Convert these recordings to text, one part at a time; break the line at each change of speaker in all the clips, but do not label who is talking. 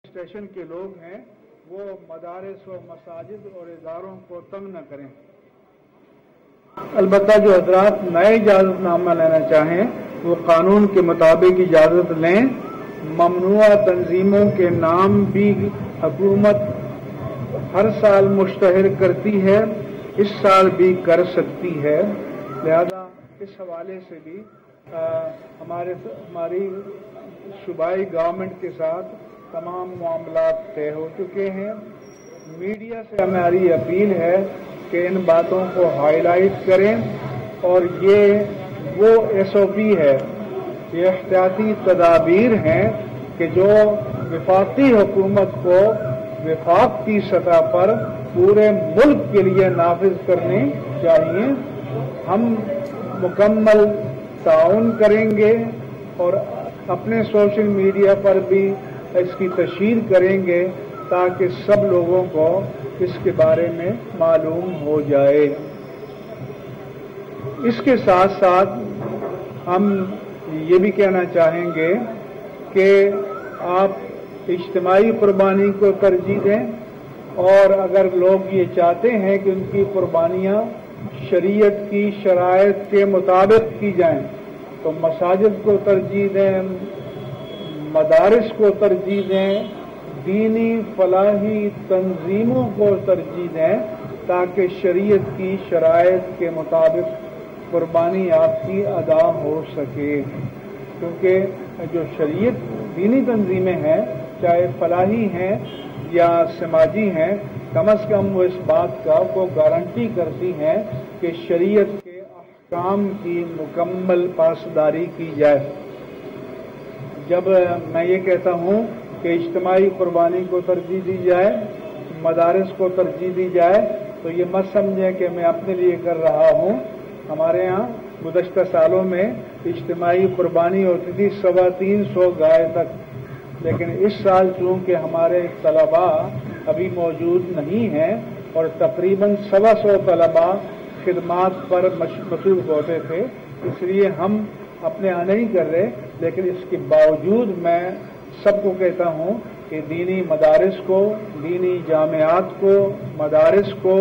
Station के लोग हैं वो मदारिस व मसाजिद और इदारों को तंग न करें। अलबत्ता जो हजरात नए इजाज़तनामा लेना चाहें वो कानून के मुताबिक इजाज़त लें। ममनुआ तंजीमों के नाम भी हुकूमत हर साल मुश्तहर करती है, इस साल भी कर सकती है। लिहाजा इस हवाले से भी हमारी सूबाई गवर्नमेंट के साथ तमाम मामलात तय हो चुके हैं। मीडिया से हमारी अपील है कि इन बातों को हाईलाइट करें और ये वो SOP है, ये एहतियाती तदाबीर हैं कि जो वफाकी हुकूमत को वफाक की सतह पर पूरे मुल्क के लिए नाफिज करनी चाहिए। हम मुकम्मल ताउन करेंगे और अपने सोशल मीडिया पर भी इसकी तशहीर करेंगे ताकि सब लोगों को इसके बारे में मालूम हो जाए। इसके साथ साथ हम ये भी कहना चाहेंगे कि आप इज्तिमाई कुर्बानी को तरजीह दें और अगर लोग ये चाहते हैं कि उनकी कुर्बानियाँ शरीयत की शराइत के मुताबिक की जाएं तो मसाजिद को तरजीह दें, मदारिस को तरजीह दें, दीनी फलाही तंजीमों को तरजीह दें ताकि शरीयत की शराइत के मुताबिक कुर्बानी आपकी अदा हो सके। क्योंकि जो शरीयत दीनी तंजीमें हैं, चाहे फलाही हैं या समाजी हैं, कम अज़ कम वो इस बात का वो गारंटी करती हैं कि शरीयत के अहकाम की मुकम्मल पासदारी की जाए। जब मैं ये कहता हूँ कि इज्तिमाई कुर्बानी को तरजीह दी जाए, मदारिस को तरजीह दी जाए, तो ये मत समझें कि मैं अपने लिए कर रहा हूँ। हमारे यहाँ गुज़श्ता सालों में इज्तिमाई कुर्बानी होती थी 350 गाय तक, लेकिन इस साल चूँकि हमारे तलबा अभी मौजूद नहीं हैं और तकरीबन 125 तलबा खिदमात पर मसरूफ होते थे, इसलिए हम अपने यहाँ नहीं कर रहे। लेकिन इसके बावजूद मैं सबको कहता हूँ कि दीनी मदारिस को, दीनी जामियात को, मदारिस को,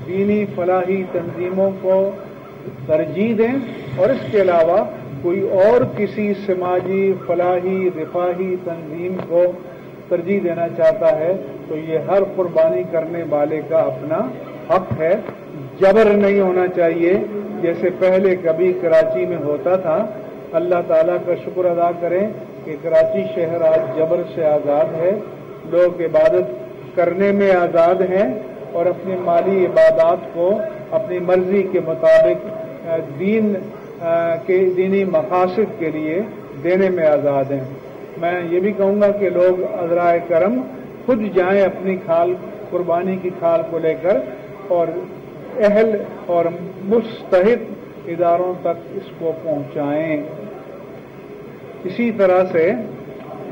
दीनी फलाही तंजीमों को तरजीह दें और इसके अलावा कोई और किसी समाजी फलाही रिफाही तंजीम को तरजीह देना चाहता है तो ये हर कुर्बानी करने वाले का अपना हक है। जबर नहीं होना चाहिए जैसे पहले कभी कराची में होता था। अल्लाह ताला का शुक्र अदा करें कि कराची शहर आज जबर से आज़ाद है, लोग इबादत करने में आज़ाद हैं और अपनी माली इबादत को अपनी मर्जी के मुताबिक दीनी मकासद के लिए देने में आज़ाद हैं। मैं ये भी कहूँगा कि लोग अज़राए करम खुद जाएं अपनी खाल कुर्बानी की खाल को लेकर और अहल और मुस्तहिक इदारों तक इसको पहुँचाएं। इसी तरह से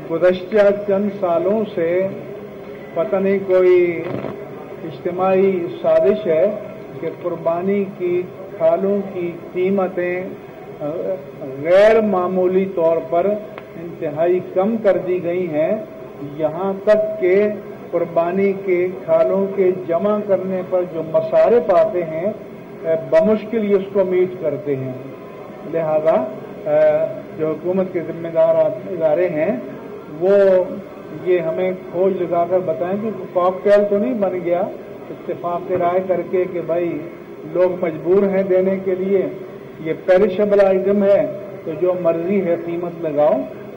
गुज़श्ता चंद सालों से पता नहीं कोई इज्तिमाई साजिश है कि कुर्बानी की खालों की कीमतें गैर मामूली तौर पर इंतहाई कम कर दी गई हैं। यहाँ तक कि कुर्बानी के खालों के जमा करने पर जो मसारिफ आते हैं बमुश्किल ये उसको मीट करते हैं। लिहाजा जो हुकूमत के जिम्मेदार इदारे हैं वो ये हमें खोज लगाकर बताएं कि कॉकटेल तो नहीं बन गया इत्तेफाक राय करके कि भाई लोग मजबूर हैं देने के लिए, ये पेरिशेबल आइटम है तो जो मर्जी है कीमत लगाओ।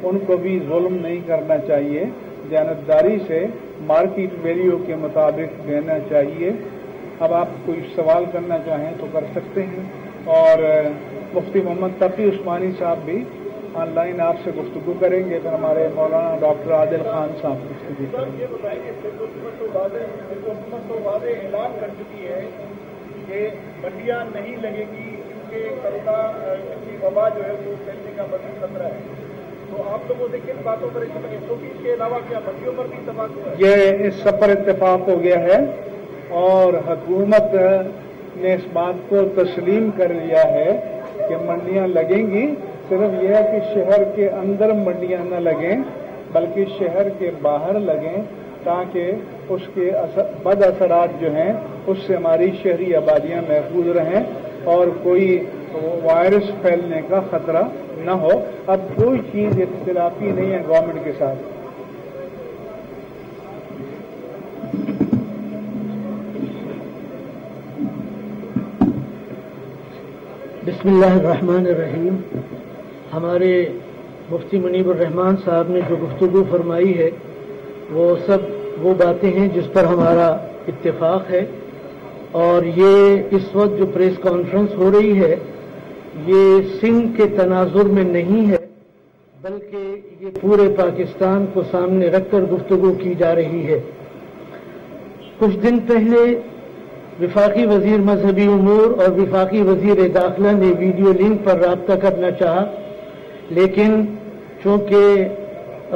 उनको भी जुल्म नहीं करना चाहिए, जानबदारी से मार्केट वैल्यू के मुताबिक देना चाहिए। अब आप कोई सवाल करना चाहें तो कर सकते हैं और मुफ्ती मोहम्मद तकी उस्मानी साहब भी ऑनलाइन आपसे गुफ्तगू करेंगे, फिर हमारे मौलाना डॉक्टर आदिल खान साहब गुफ्तगू करेंगे।
ये बताएंगे तो वादे ऐलान कर चुकी है कि मंडियां नहीं लगेगी क्योंकि कोरोना की वबा जो है वो फैलने का मज़ीद खतरा है, तो आप लोगों से किन बातों पर SOP के अलावा क्या मंडियों पर भी इत्तेफाक हुआ है?
ये इस सब पर इत्तेफाक हो गया है और हुकूमत ने इस बात को तस्लीम कर लिया है कि मंडियां लगेंगी। सिर्फ यह है कि शहर के अंदर मंडियां न लगें بلکہ شہر کے باہر لگیں تاکہ اس کے بد اثرات جو ہیں اس سے ہماری شہری آبادیاں محفوظ رہیں اور کوئی وائرس پھیلنے کا خطرہ نہ ہو. اب کوئی چیز اختلافی نہیں ہے گورنمنٹ کے ساتھ.
بسم اللہ الرحمن الرحیم. ہمارے مفتی منیب الرحمان صاحب نے جو گفتگو فرمائی ہے وہ سب وہ باتیں ہیں جس پر ہمارا اتفاق ہے، اور یہ اس وقت جو پریس کانفرنس ہو رہی ہے یہ سندھ کے تناظر میں نہیں ہے، بلکہ یہ پورے پاکستان کو سامنے رکھ کر گفتگو کی جا رہی ہے. کچھ دن پہلے وفاقی وزیر مذہبی امور اور وفاقی وزیر داخلہ نے ویڈیو لنک پر رابطہ کرنا چاہا، لیکن چونکہ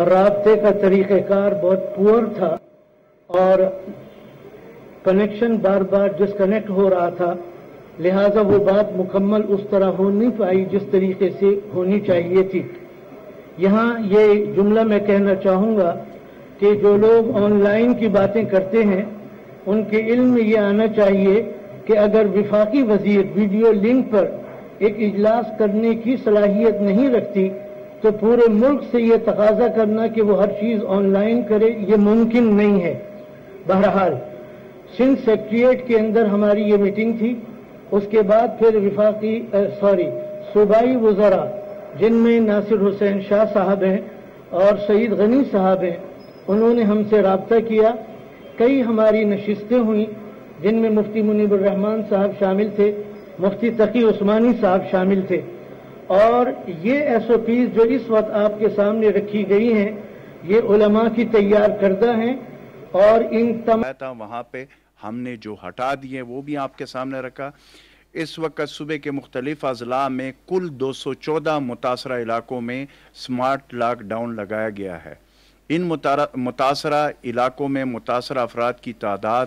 رابطے کا طریقہ کار بہت پور تھا اور کنیکشن بار بار ڈسکنیکٹ ہو رہا تھا، لہذا وہ بات مکمل اس طرح ہو نہیں پائی جس طریقے سے ہونی چاہیے تھی. یہاں یہ جملہ میں کہنا چاہوں گا کہ جو لوگ آن لائن کی باتیں کرتے ہیں ان کے علم میں یہ آنا چاہیے کہ اگر وفاقی وزیر ویڈیو لنک پر ایک اجلاس کرنے کی صلاحیت نہیں رکھتی تو پورے ملک سے یہ تقاضا کرنا کہ وہ ہر چیز آن لائن کرے یہ ممکن نہیں ہے. بہرحال سندھ سیکریٹریٹ کے اندر ہماری یہ میٹنگ تھی. اس کے بعد پھر صوبائی وزراء جن میں ناصر حسین شاہ صاحب ہیں اور سعید غنی صاحب ہیں انہوں نے ہم سے رابطہ کیا. کئی ہماری نشستیں ہوئیں جن میں مفتی منیب الرحمان صاحب شامل تھے، مفتی تقی عثمانی صاحب شامل تھے، اور یہ ایس او پیز جو اس وقت آپ کے سامنے رکھی گئی ہیں یہ علماء کی تیار کردہ ہیں، اور ان تمام
وہاں پہ ہم نے جو ہٹا دیے وہ بھی آپ کے سامنے رکھا. اس وقت صوبے کے مختلف اضلاع میں کل 214 متاثرہ علاقوں میں سمارٹ لاک ڈاؤن لگایا گیا ہے. ان متاثرہ علاقوں میں متاثرہ افراد کی تعداد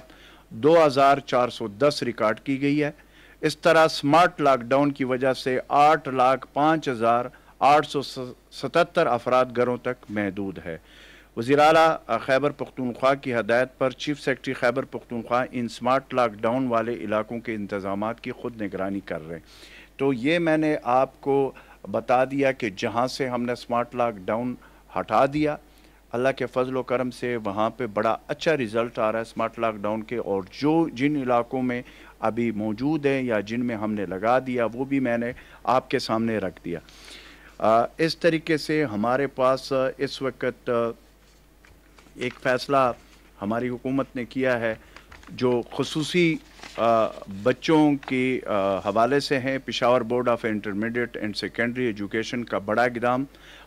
2410 ریکارڈ کی گئی ہے. اس طرح سمارٹ لاک ڈاؤن کی وجہ سے 8,05,877 افراد گھروں تک محدود ہے. وزیر اعلیٰ خیبر پختونخوا کی ہدایت پر چیف سیکرٹری خیبر پختونخوا ان سمارٹ لاک ڈاؤن والے علاقوں کے انتظامات کی خود نگرانی کر رہے ہیں. تو یہ میں نے آپ کو بتا دیا کہ جہاں سے ہم نے سمارٹ لاک ڈاؤن ہٹا دیا، اللہ کے فضل و کرم سے وہاں پہ بڑا اچھا ریزلٹ آ رہا ہے سمارٹ لاک ڈاؤن کے، اور جن علاقوں میں ابھی موجود ہیں یا جن میں ہم نے لگا دیا وہ بھی میں نے آپ کے سامنے رکھ دیا. اس طریقے سے ہمارے پاس اس وقت ایک فیصلہ ہماری حکومت نے کیا ہے جو خصوصی بچوں کے حوالے سے ہیں. Peshawar board of intermediate and secondary education کا بڑا اقدام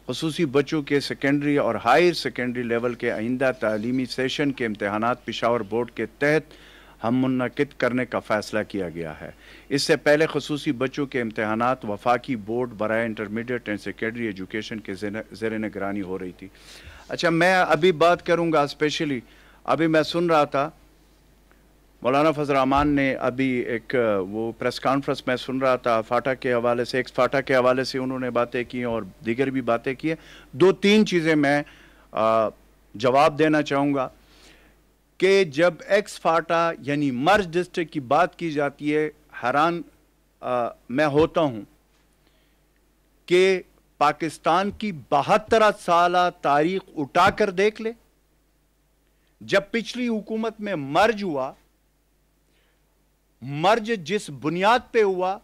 خصوصی بچوں کے سیکنڈری اور ہائر سیکنڈری لیول کے آئندہ تعلیمی سیشن کے امتحانات پشاور بورڈ کے تحت ہم منعقد کرنے کا فیصلہ کیا گیا ہے. اس سے پہلے خصوصی بچوں کے امتحانات وفاقی بورڈ برائے انٹرمیڈیٹ اینڈ سیکنڈری ایجوکیشن کے زیر نگرانی ہو رہی تھی. اچھا، میں ابھی بات کروں گا اسپیشلی، ابھی میں سن رہا تھا مولانا فضل الرحمان نے ابھی ایک وہ پریس کانفرنس میں سن رہا تھا فاٹا کے حوالے سے، ایکس فاٹا کے حوالے سے انہوں نے باتیں کی اور دیگر بھی باتیں کی ہیں. 2-3 چیزیں میں جواب دینا چاہوں گا کہ جب ایکس فاٹا یعنی مرج ڈسٹرکٹ کی بات کی جاتی ہے، حیران میں ہوتا ہوں کہ پاکستان کی 72 سالہ تاریخ اٹھا کر دیکھ لے. جب پچھلی حکومت میں مرج ہوا، مرج جس بنیاد پہ ہوا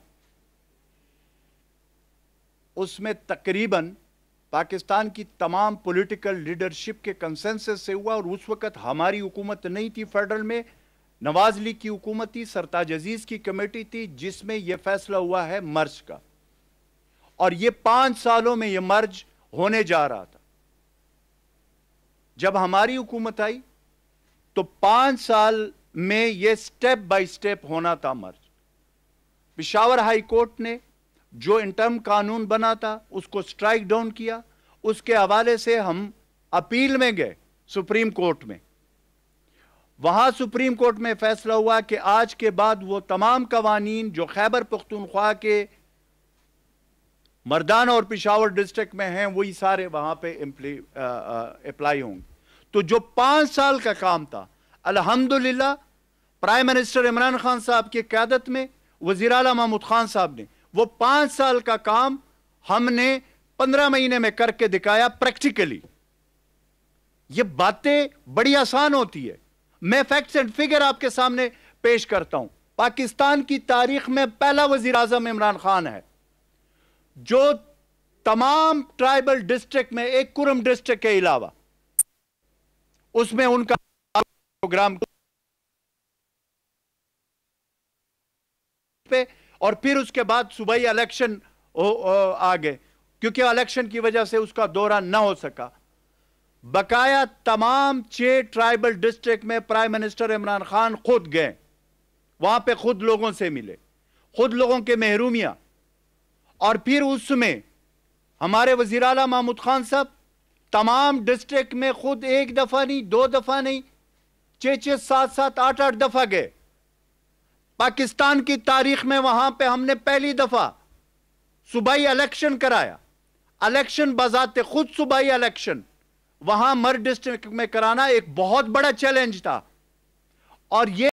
اس میں تقریباً پاکستان کی تمام پولیٹیکل لیڈرشپ کے کنسنسس سے ہوا، اور اس وقت ہماری حکومت نہیں تھی فیڈرل میں، نواز لیگ کی حکومت تھی، سرتاج عزیز کی کمیٹی تھی جس میں یہ فیصلہ ہوا ہے مرج کا، اور یہ 5 سالوں میں یہ مرج ہونے جا رہا تھا. جب ہماری حکومت آئی تو 5 سال میں یہ سٹیپ بائی سٹیپ ہونا تھا مرج. پشاور ہائی کورٹ نے جو انٹرم قانون بنا تھا اس کو سٹرائک ڈاؤن کیا. اس کے حوالے سے ہم اپیل میں گئے سپریم کورٹ میں. وہاں سپریم کورٹ میں فیصلہ ہوا کہ آج کے بعد وہ تمام قوانین جو خیبر پختونخوا کے मर्दान और पिशावर डिस्ट्रिक्ट में हैं वही सारे वहां पे अप्लाई होंगे। तो जो 5 साल का काम था, अल्हम्दुलिल्लाह प्राइम मिनिस्टर इमरान खान साहब की क़यादत में वज़ीर आला महमूद खान साहब ने वो 5 साल का काम हमने 15 महीने में करके दिखाया प्रैक्टिकली। ये बातें बड़ी आसान होती है। मैं फैक्ट्स एंड फिगर आपके सामने पेश करता हूं। पाकिस्तान की तारीख में पहला वज़ीर आज़म इमरान खान है जो तमाम ट्राइबल डिस्ट्रिक्ट में, एक कुरम डिस्ट्रिक्ट के अलावा, उसमें उनका प्रोग्राम पे, और फिर उसके बाद सूबाई इलेक्शन आ गए, क्योंकि इलेक्शन की वजह से उसका दौरा ना हो सका। बकाया तमाम 6 ट्राइबल डिस्ट्रिक्ट में प्राइम मिनिस्टर इमरान खान खुद गए, वहां पे खुद लोगों से मिले, खुद लोगों के महरूमिया, और फिर उसमें हमारे वज़ीर आला महमूद खान साहब तमाम डिस्ट्रिक्ट में खुद 1 दफा नहीं, 2 दफा नहीं, 6-6, 7-7, 8-8 दफा गए। पाकिस्तान की तारीख में वहां पे हमने पहली दफा सूबाई इलेक्शन कराया। इलेक्शन बजाते खुद सूबाई इलेक्शन वहां मर डिस्ट्रिक्ट में कराना एक बहुत बड़ा चैलेंज था, और ये